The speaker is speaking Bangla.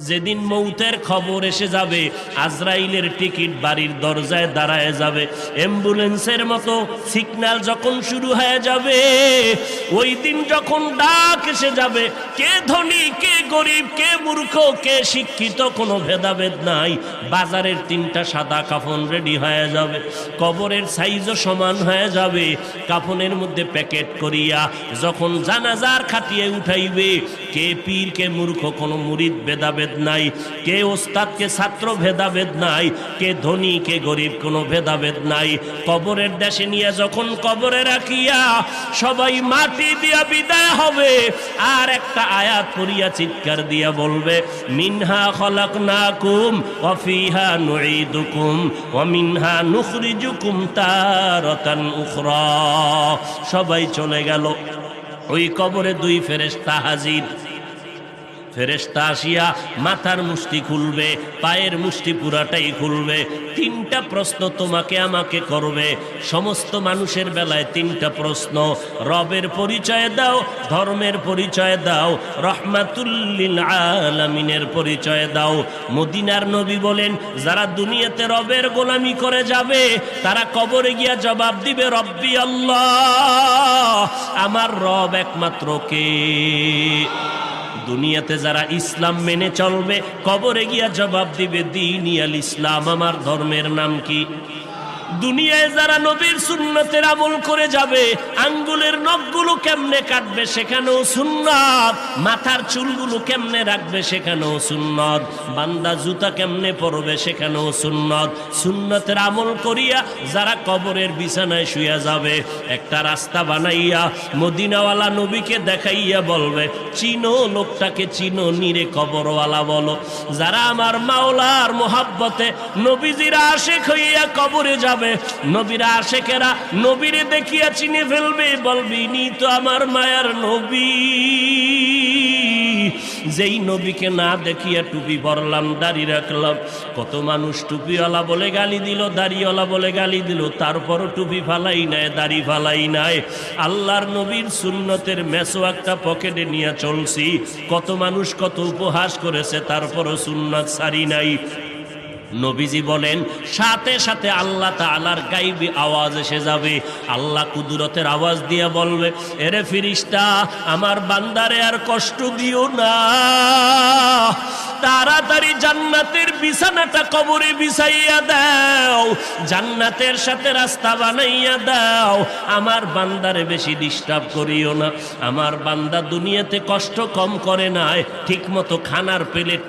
যেদিন মৌতের খবর এসে যাবে, আজরাইলের টিকিট বাড়ির দরজায় দাঁড়ায় যাবে, অ্যাম্বুলেন্সের মতো সিগন্যাল যখন শুরু হয়ে যাবে, ওই দিন যখন ডাক এসে যাবে, কে ধনী কে গরিব, কে মূর্খ কে শিক্ষিত কোনো ভেদাভেদ নাই। বাজারের 3টা সাদা কাফন রেডি হয়ে যাবে, কবরের সাইজও সমান হয়ে যাবে। কাফনের মধ্যে প্যাকেট করিয়া যখন জানাজার খাটিয়ে উঠাইবে, কে পীর কে মূর্খ কোনো মুরিদ ভেদাভেদ নাই, কে ওস্তাদ কে ছাত্র ভেদাভেদ নাই, কে ধনী কে গরিব কোনো ভেদাভেদ নাই। কবরের দেশে নিয়ে যখন কবরে রাখিয়া সবাই মাটি দিয়া বিদায় হবে, আর একটা আয়াত পড়িয়া চিৎকার দিয়া বলবে, মিনহা খলাকনাকুম ওয়া ফিহা নুঈদুকুম ওয়া মিনহা নুখরিজুকুম তারাতান উখরা। সবাই চলে গেল, ওই কবরে 2 ফেরেশতা হাজির। ফেরেশতা আসিয়া মাথার মুষ্টি খুলবে, পায়ের মুষ্টি পুরাটাই খুলবে। 3টা প্রশ্ন তোমাকে আমাকে করবে। সমস্ত মানুষের বেলায় 3টা প্রশ্ন। রবের পরিচয় দাও, ধর্মের পরিচয় দাও, রহমাতুল লিল আলামিনের পরিচয় দাও। মদিনার নবী বলেন, যারা দুনিয়াতে রবের গোলামি করে যাবে, তারা কবরে গিয়া জবাব দিবে, রব্বি আল্লাহ, আমার রব একমাত্র কে? দুনিয়াতে যারা ইসলাম মেনে চলবে, কবরে গিয়া জবাব দিবে, দীনি আল ইসলাম, আমার ধর্মের নাম কি? দুনিয়ায় যারা নবীর সুন্নতের আমল করে যাবে, আঙ্গুলের নখগুলো কেমনে কাটবে সেখানেও সুন্নাত, মাথার চুলগুলো কেমনে রাখবে সেখানেও সুন্নাত, বান্দা জুতা কেমনে পরবে সেখানেও সুন্নাত। সুন্নতের আমল করিয়া যারা কবরের বিছানায় শুয়ে যাবে, একটা রাস্তা বানাইয়া মদিনাওয়ালা নবীকে দেখাইয়া বলবে, চিনো লোকটাকে, চিনো নিরে কবরওয়ালা বলো। যারা আমার মাওলার মোহাব্বতে নবীজির আশিক হইয়া কবরে যাবে, নবীর আশিকেরা নবীরে দেখিয়া চিনে ফেলবে, বলবি নি তো আমার মায়ার নবী। যেই নবীকে না দেখিয়া টুপি পরলাম, দাড়ি রাখলাম, কত মানুষ টুপিওয়ালা বলে গালি দিল, দাড়িওয়ালা বলে গালি দিল, তারপরও টুপি ফালাই নাই, দাড়ি ফালাই নাই। আল্লাহর নবীর সুন্নতের মেসওয়াকটা পকেটে নিয়ে চলছি, কত মানুষ কত উপহাস করেছে, তারপরও সুন্নাত ছাড়ি নাই। নবীজি বলেন, সাথে সাথে আল্লাহ তাআলার গায়বী আওয়াজ এসে যাবে। আল্লাহ কুদরতের আওয়াজ দিয়ে বলবে, এরে ফেরেশতা, আমার বান্দারে আর কষ্ট দিও না, তাড়াতাড়ি জান্নাতের বিছানাটা কবরে বিছাইয়া দাও, জান্নাতের সাথে রাস্তা বানাইয়া দাও, আমার বান্দারে বেশি ডিস্টার্ব করিও না। আমার বান্দা দুনিয়াতে কষ্ট কম করে নাই, ঠিক মতো খানার প্লেট